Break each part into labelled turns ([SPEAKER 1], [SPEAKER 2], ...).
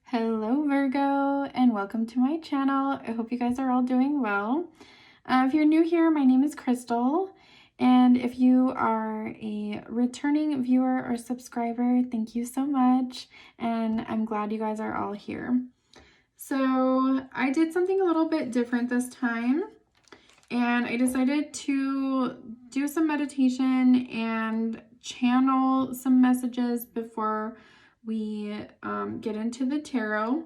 [SPEAKER 1] Hello Virgo, and welcome to my channel. I hope you guys are all doing well. If you're new here, my name is Crystal, and if you are a returning viewer or subscriber, thank you so much, and I'm glad you guys are all here. So I did something a little bit different this time, and I decided to do some meditation and channel some messages before we get into the tarot.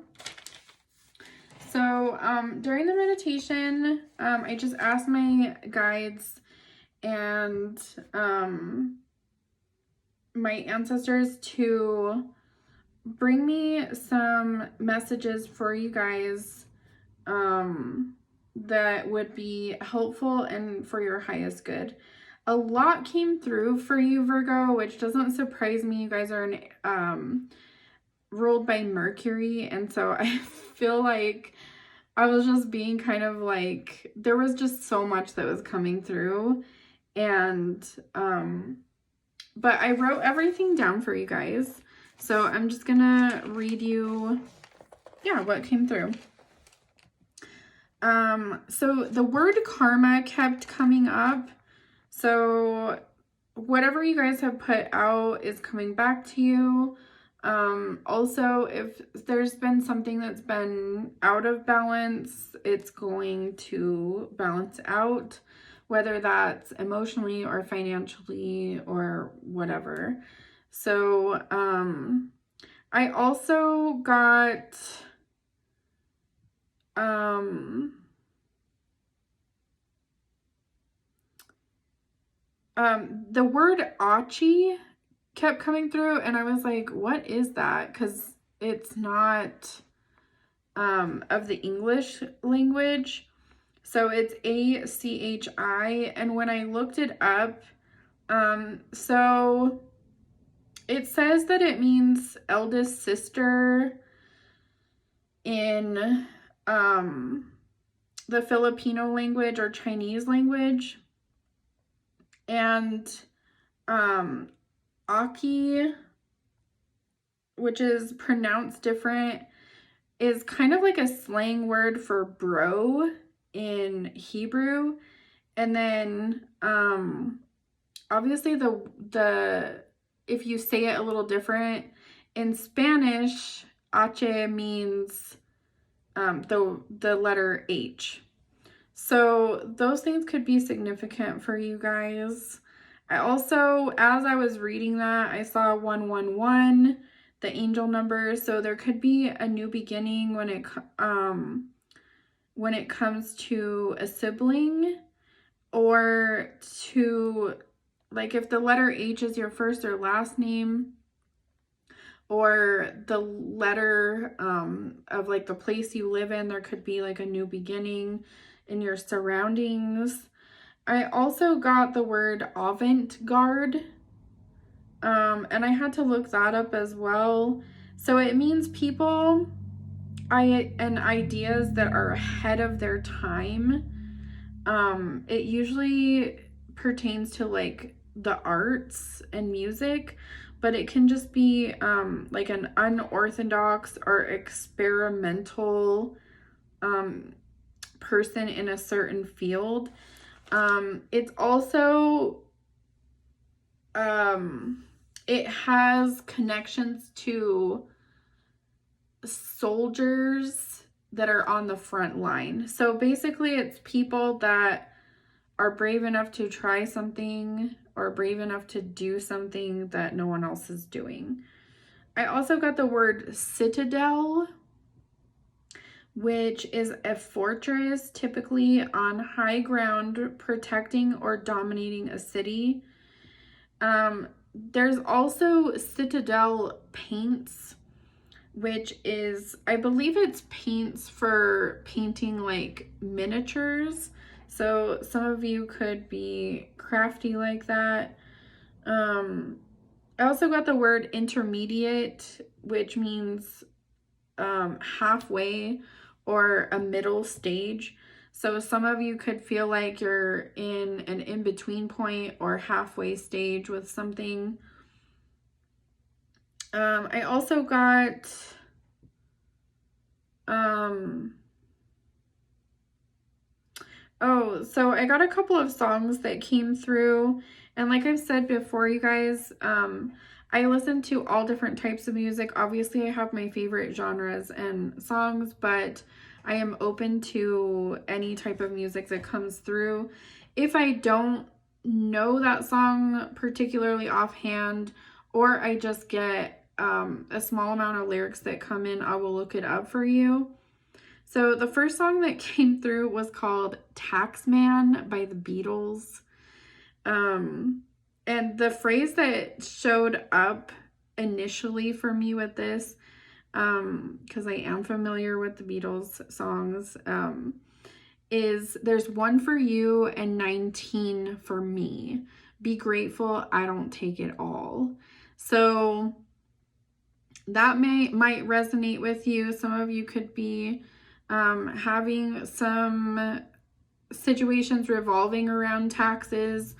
[SPEAKER 1] So during the meditation, I just asked my guides and my ancestors to bring me some messages for you guys that would be helpful and for your highest good. A lot came through for you, Virgo, which doesn't surprise me. You guys are ruled by Mercury, and so I feel like I was just being kind of like, there was just so much that was coming through, and but I wrote everything down for you guys, so I'm just gonna read you what came through. So the word karma kept coming up. So whatever you guys have put out is coming back to you. Also, if there's been something that's been out of balance, it's going to balance out, whether that's emotionally or financially or whatever. So, I also got, the word Achi kept coming through, and I was like, what is that? Because it's not of the English language. So it's ACHI, and when I looked it up, so it says that it means eldest sister in the Filipino language or Chinese language. And Aki, which is pronounced different, is kind of like a slang word for bro in Hebrew. And then obviously the if you say it a little different, in Spanish, H means the letter H. So those things could be significant for you guys. I also, as I was reading that, I saw 111, the angel number. So there could be a new beginning when it comes to a sibling, or to, like, if the letter H is your first or last name, or the letter of like the place you live in, there could be like a new beginning in your surroundings. I also got the word avant-garde, and I had to look that up as well. So it means people and ideas that are ahead of their time. It usually pertains to like the arts and music, but it can just be like an unorthodox or experimental person in a certain field. It's also, it has connections to soldiers that are on the front line. So basically it's people that are brave enough to try something or brave enough to do something that no one else is doing. I also got the word citadel, which is a fortress typically on high ground protecting or dominating a city. There's also citadel paints, which is, I believe it's paints for painting like miniatures. So some of you could be crafty like that. I also got the word intermediate, which means halfway or a middle stage. So some of you could feel like you're in an in-between point or halfway stage with something. I also got Oh, so I got a couple of songs that came through, and like I've said before, you guys, I listen to all different types of music. Obviously, I have my favorite genres and songs, but I am open to any type of music that comes through. If I don't know that song particularly offhand, or I just get a small amount of lyrics that come in, I will look it up for you. So the first song that came through was called Taxman by the Beatles. And the phrase that showed up initially for me with this, because I am familiar with the Beatles songs, is there's one for you and 19 for me. Be grateful, I don't take it all. So that might resonate with you. Some of you could be having some situations revolving around taxes,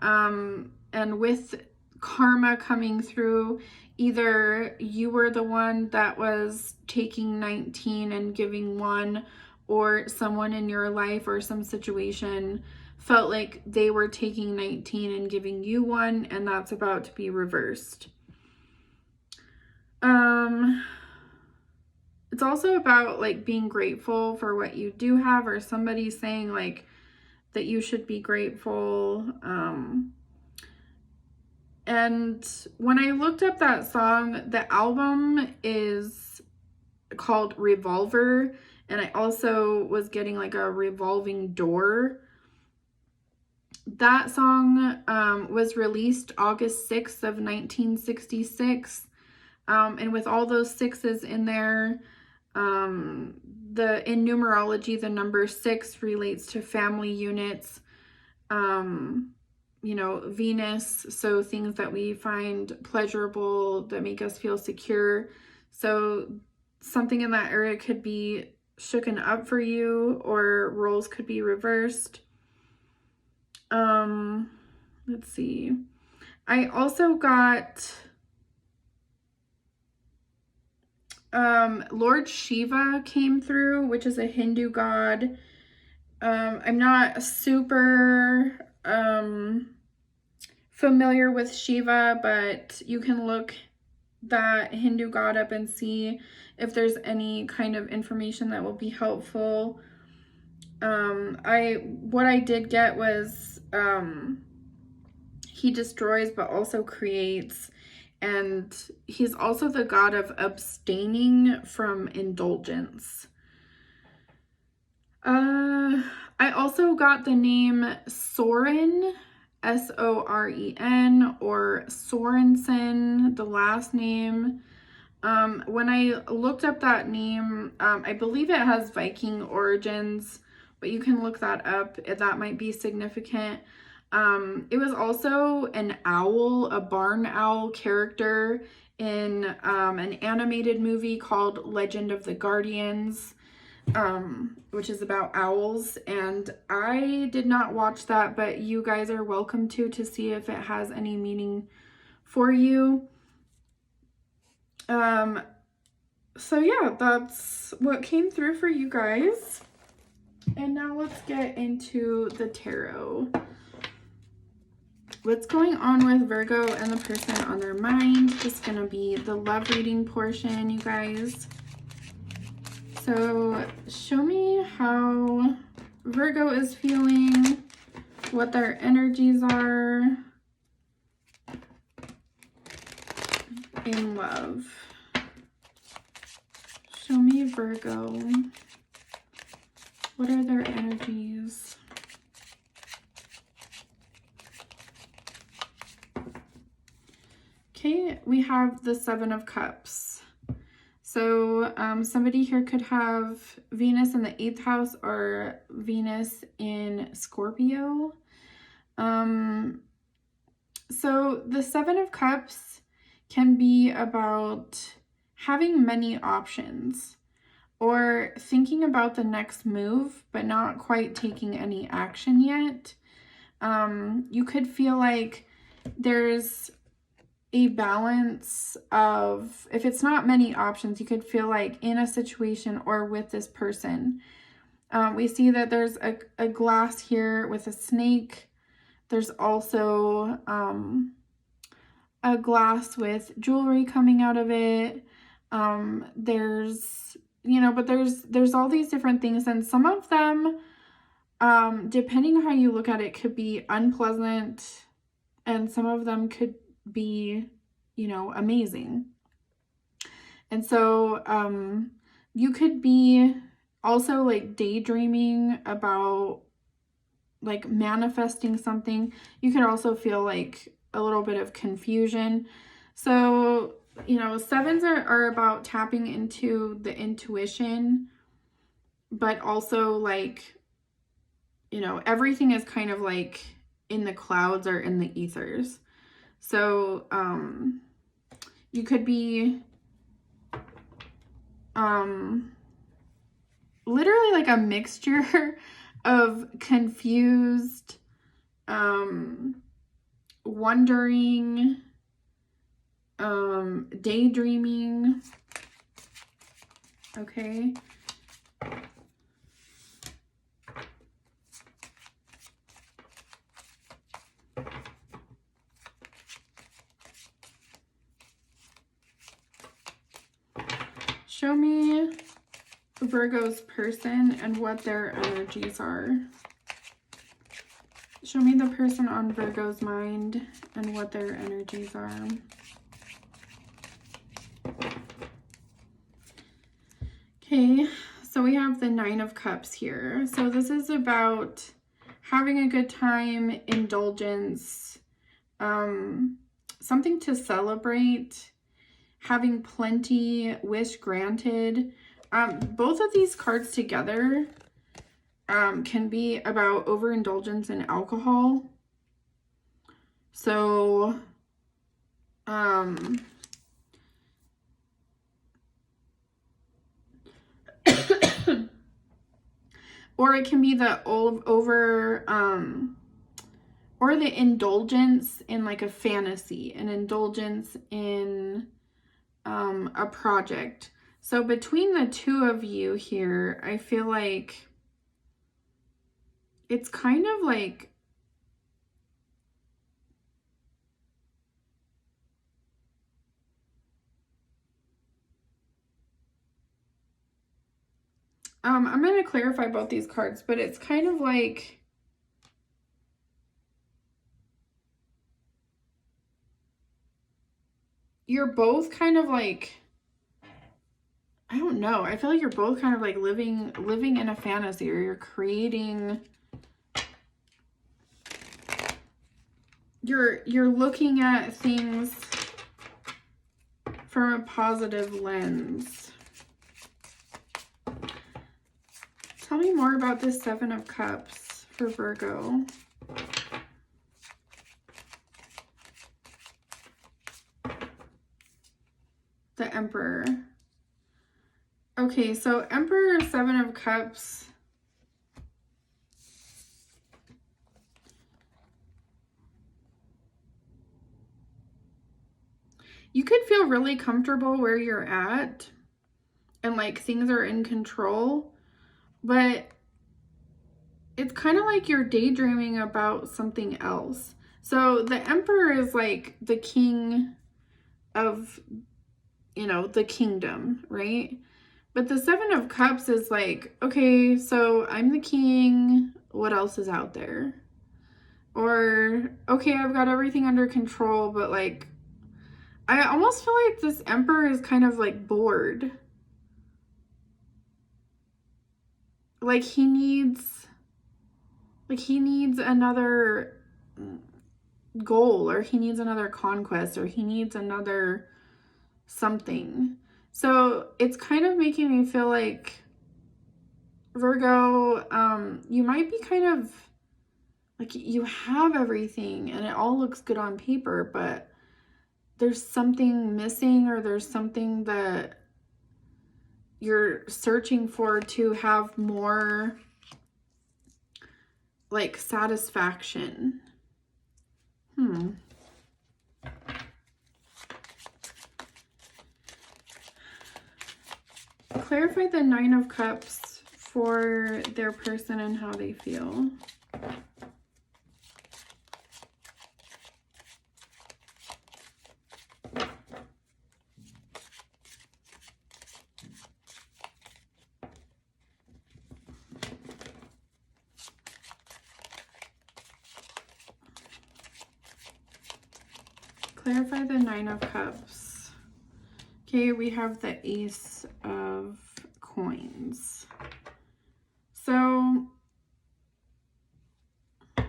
[SPEAKER 1] and with karma coming through, either you were the one that was taking 19 and giving 1, or someone in your life or some situation felt like they were taking 19 and giving you 1, and that's about to be reversed. It's also about like being grateful for what you do have, or somebody saying like that you should be grateful. And when I looked up that song, the album is called Revolver, and I also was getting like a revolving door. That song was released August 6th of 1966. And with all those sixes in there, in numerology, the number 6 relates to family units, you know, Venus, so things that we find pleasurable, that make us feel secure. So something in that area could be shooken up for you, or roles could be reversed. Let's see. I also got Lord Shiva came through, which is a Hindu god. I'm not super familiar with Shiva, but you can look that Hindu god up and see if there's any kind of information that will be helpful. What I did get was he destroys but also creates, and he's also the god of abstaining from indulgence. I also got the name Soren, S-O-R-E-N, or Sorensen, the last name. When I looked up that name, I believe it has Viking origins, but you can look that up. That might be significant. It was also an owl, a barn owl character in an animated movie called Legend of the Guardians, which is about owls. And I did not watch that, but you guys are welcome to see if it has any meaning for you. So yeah, that's what came through for you guys. And now let's get into the tarot. What's going on with Virgo and the person on their mind? It's gonna be the love reading portion, you guys. So show me how Virgo is feeling, what their energies are in love. Show me Virgo. What are their energies? Okay, we have the 7 of Cups. So somebody here could have Venus in the 8th house or Venus in Scorpio. So the 7 of Cups can be about having many options, or thinking about the next move, but not quite taking any action yet. You could feel like there's a balance of, if it's not many options, you could feel like in a situation or with this person. We see that there's a glass here with a snake. There's also a glass with jewelry coming out of it. There's, you know, but there's all these different things, and some of them, depending on how you look at it, could be unpleasant, and some of them could be, you know, amazing. And so you could be also like daydreaming about like manifesting something. You could also feel like a little bit of confusion. So, you know, sevens are about tapping into the intuition, but also like, you know, everything is kind of like in the clouds or in the ethers. So you could be literally like a mixture of confused, wondering, daydreaming. Okay. Show me Virgo's person and what their energies are. Show me the person on Virgo's mind and what their energies are. Okay, so we have the Nine of Cups here. So this is about having a good time, indulgence, something to celebrate, having plenty, wish granted. Both of these cards together can be about overindulgence in alcohol. So, or it can be the or the indulgence in like a fantasy, an indulgence in a project. So between the two of you here, I feel like it's kind of like I'm going to clarify both these cards, but it's kind of like you're both kind of like, I don't know. I feel like you're both kind of like living in a fantasy, or you're creating, you're looking at things from a positive lens. Tell me more about this Seven of Cups for Virgo. The Emperor. Okay, so Emperor, Seven of Cups. You could feel really comfortable where you're at and like things are in control, but it's kind of like you're daydreaming about something else. So the Emperor is like the king of, you know, the kingdom, right? But the Seven of Cups is like, okay, so I'm the king. What else is out there? Or, okay, I've got everything under control, but like, I almost feel like this Emperor is kind of like bored. Like he needs another goal, or he needs another conquest, or he needs another something. So it's kind of making me feel like, Virgo, you might be kind of like you have everything and it all looks good on paper, but there's something missing, or there's something that you're searching for to have more like satisfaction. clarify the Nine of Cups for their person and how they feel. Clarify the Nine of Cups. Okay, we have the Ace of Coins. So I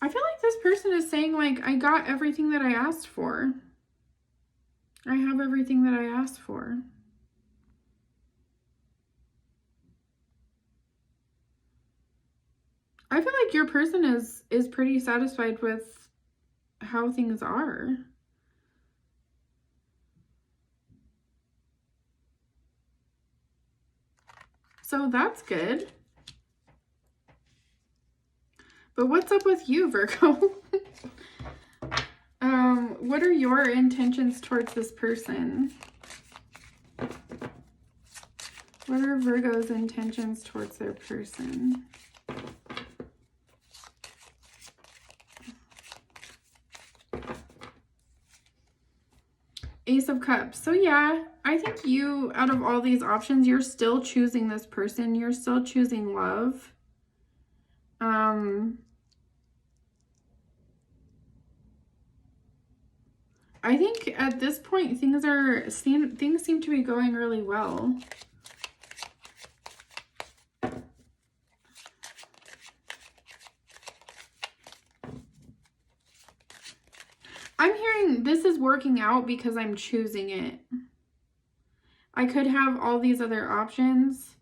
[SPEAKER 1] feel like this person is saying, like, I got everything that I asked for. I have everything that I asked for. I feel like your person is pretty satisfied with how things are. So that's good. But what's up with you, Virgo? What are your intentions towards this person? What are Virgo's intentions towards their person? Ace of Cups. So yeah, I think you, out of all these options, you're still choosing this person. You're still choosing love. I think at this point things seem to be going really well. I'm hearing this is working out because I'm choosing it. I could have all these other options,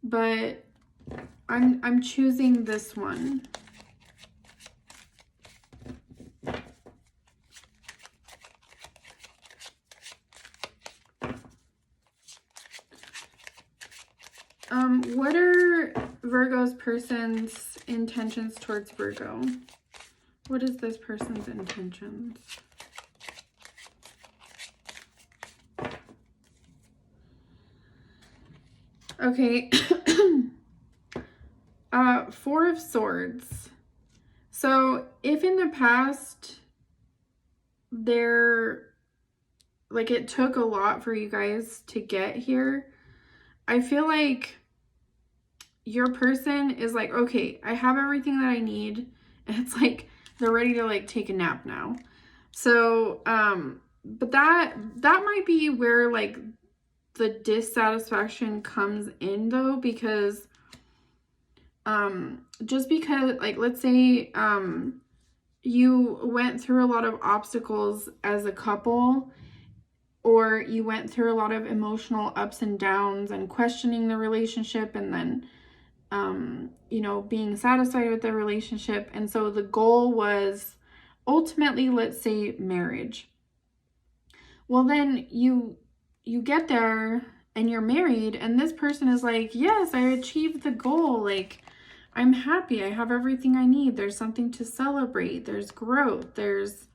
[SPEAKER 1] but I'm choosing this one. What are Virgo's person's intentions towards Virgo? What is this person's intentions? Okay. Four of Swords. So if in the past it took a lot for you guys to get here, I feel like your person is like, okay, I have everything that I need. And it's like, they're ready to like take a nap now. So, but that might be where like the dissatisfaction comes in though, because, just because like, let's say, you went through a lot of obstacles as a couple, or you went through a lot of emotional ups and downs and questioning the relationship, and then, you know, being satisfied with the relationship. And so the goal was ultimately, let's say, marriage. Well, then you get there and you're married, and this person is like, yes, I achieved the goal. Like, I'm happy. I have everything I need. There's something to celebrate. There's growth. There's,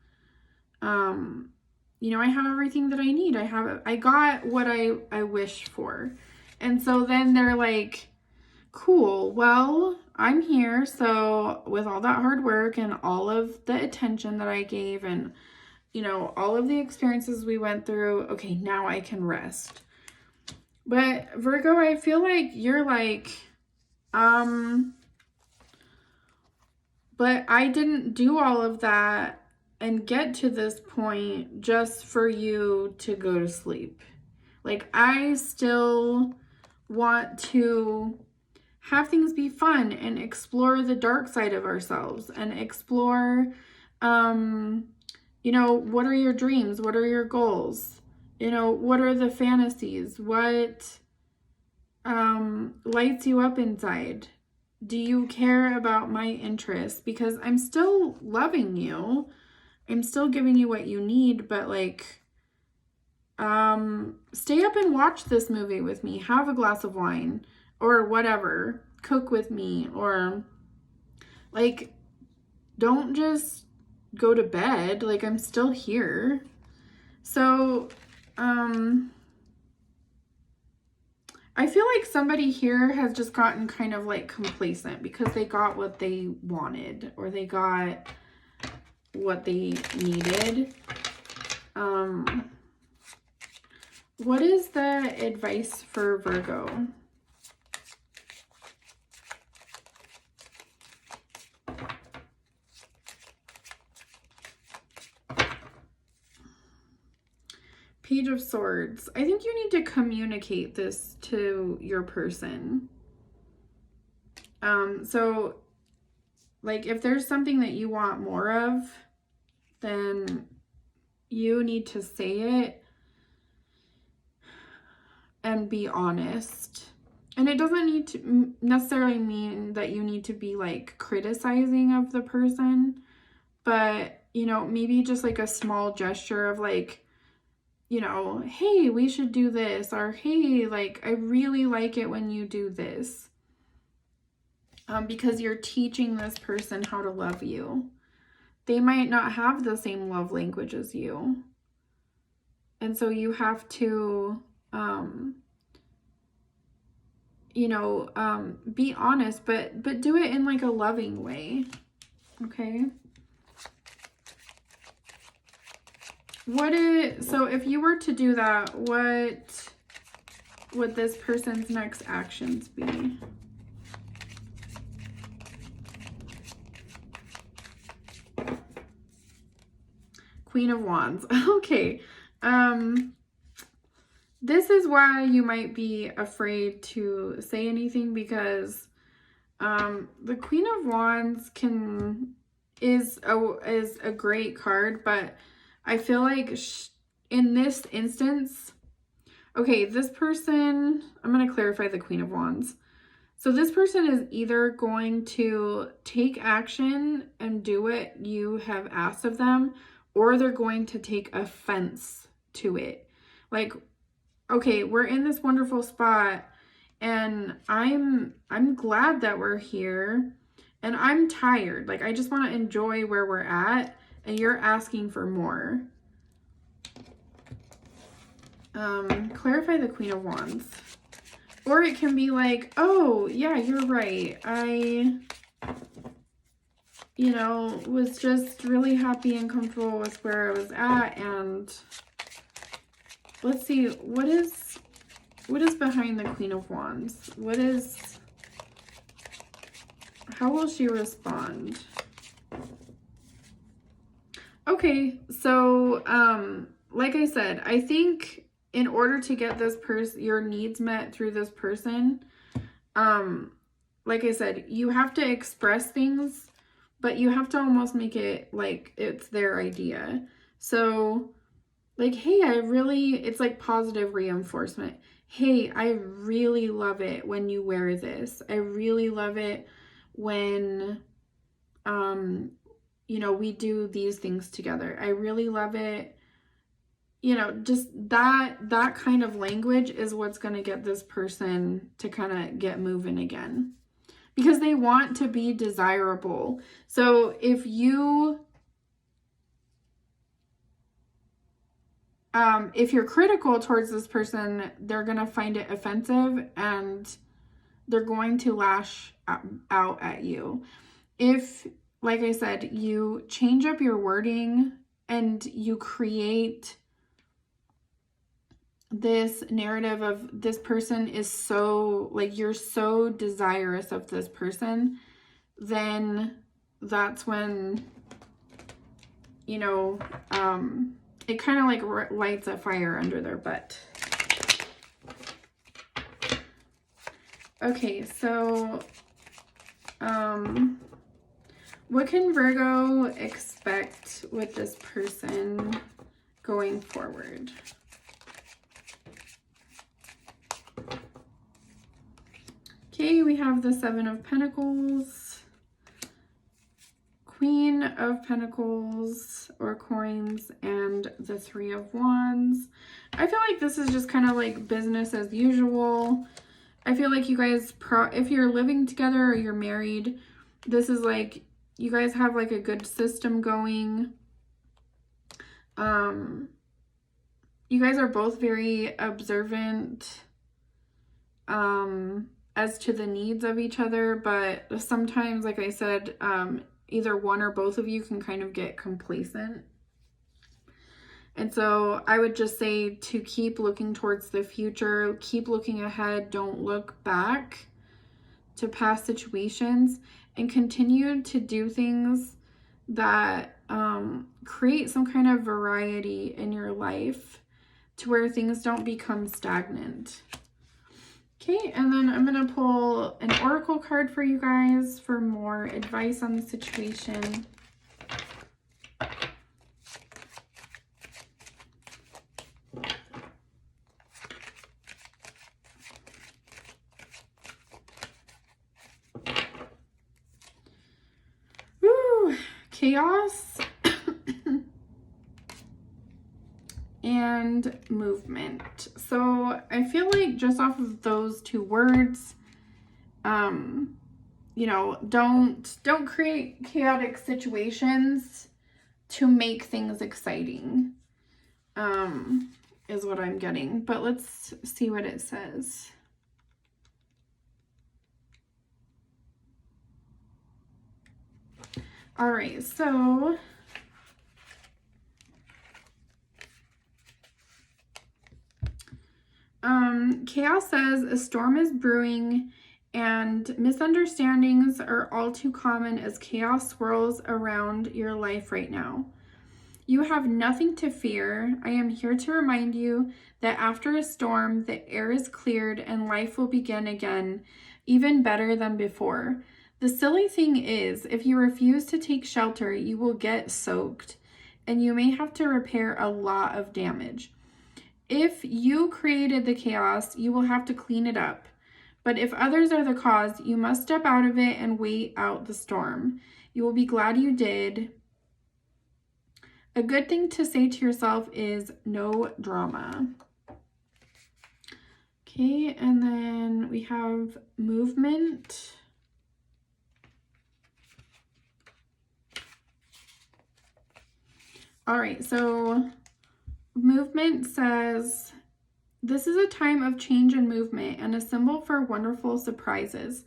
[SPEAKER 1] you know, I have everything that I need. I got what I wished for. And so then they're like, cool, well, I'm here. So with all that hard work and all of the attention that I gave and, you know, all of the experiences we went through, okay, now I can rest. But Virgo, I feel like you're like, but I didn't do all of that and get to this point just for you to go to sleep. Like, I still want to have things be fun and explore the dark side of ourselves and explore, you know, what are your dreams? What are your goals? You know, what are the fantasies? What lights you up inside? Do you care about my interests? Because I'm still loving you. I'm still giving you what you need, but like, stay up and watch this movie with me. Have a glass of wine or whatever. Cook with me, or like, don't just go to bed. Like, I'm still here. So, I feel like somebody here has just gotten kind of like complacent because they got what they wanted or they got what they needed. What is the advice for Virgo? Page of Swords. I think you need to communicate this to your person. So like if there's something that you want more of, then you need to say it and be honest. And it doesn't need to necessarily mean that you need to be like criticizing of the person, but you know, maybe just like a small gesture of like, you know, hey, we should do this, or hey, like I really like it when you do this. Because you're teaching this person how to love you. They might not have the same love language as you. And so you have to, you know, be honest, but do it in like a loving way. Okay. So if you were to do that, what would this person's next actions be? Queen of Wands. Okay. This is why you might be afraid to say anything, because the Queen of Wands is a great card, but I feel like in this instance, okay, this person, I'm going to clarify the Queen of Wands. So this person is either going to take action and do what you have asked of them, or they're going to take offense to it. Like, okay, we're in this wonderful spot and I'm glad that we're here and I'm tired. Like, I just want to enjoy where we're at and you're asking for more. Clarify the Queen of Wands. Or it can be like, oh, yeah, you're right. I, you know, was just really happy and comfortable with where I was at. And let's see, what is behind the Queen of Wands? How will she respond? Okay, so, like I said, I think in order to get your needs met through this person, like I said, you have to express things, but you have to almost make it like it's their idea. So, like, hey, it's like positive reinforcement. Hey, I really love it when you wear this. I really love it when, you know, we do these things together. I really love it. You know, just that kind of language is what's going to get this person to kind of get moving again, because they want to be desirable. So if you're critical towards this person, they're going to find it offensive and they're going to lash out at you. If, like I said, you change up your wording and you create this narrative of this person is so, like, you're so desirous of this person, then that's when, you know, it kind of like lights a fire under their butt. Okay, so what can Virgo expect with this person going forward? Okay, we have the Seven of Pentacles, Queen of Pentacles or coins, and the Three of Wands. I feel like this is just kind of like business as usual. I feel like you guys, if you're living together or you're married, this is like, you guys have like a good system going. You guys are both very observant. as to the needs of each other, but sometimes, like I said, either one or both of you can kind of get complacent. And so I would just say to keep looking towards the future, keep looking ahead, don't look back to past situations, and continue to do things that create some kind of variety in your life to where things don't become stagnant. Okay, and then I'm going to pull an oracle card for you guys for more advice on the situation. Woo! Chaos and movement. So I feel like just off of those two words, you know, don't create chaotic situations to make things exciting, is what I'm getting. But let's see what it says. All right, so chaos says a storm is brewing and misunderstandings are all too common as chaos swirls around your life right now. You have nothing to fear. I am here to remind you that after a storm, the air is cleared and life will begin again, even better than before. The silly thing is, if you refuse to take shelter, you will get soaked, and you may have to repair a lot of damage. If you created the chaos, you will have to clean it up. But if others are the cause, you must step out of it and wait out the storm. You will be glad you did. A good thing to say to yourself is no drama. Okay, and then we have movement. All right, so movement says, this is a time of change and movement and a symbol for wonderful surprises.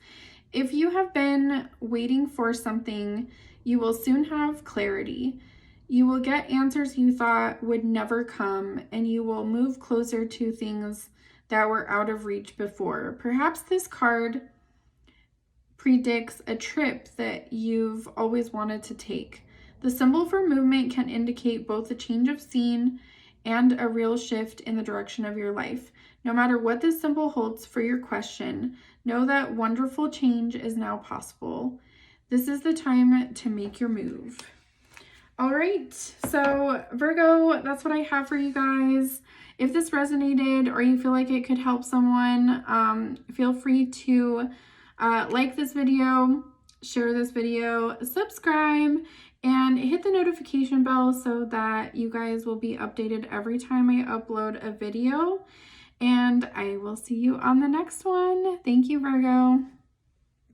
[SPEAKER 1] If you have been waiting for something, you will soon have clarity. You will get answers you thought would never come, and you will move closer to things that were out of reach before. Perhaps this card predicts a trip that you've always wanted to take. The symbol for movement can indicate both a change of scene and a real shift in the direction of your life. No matter what this symbol holds for your question, know that wonderful change is now possible. This is the time to make your move. All right, so Virgo, that's what I have for you guys. If this resonated or you feel like it could help someone, feel free to like this video, share this video, subscribe, and hit the notification bell so that you guys will be updated every time I upload a video. And I will see you on the next one. Thank you, Virgo.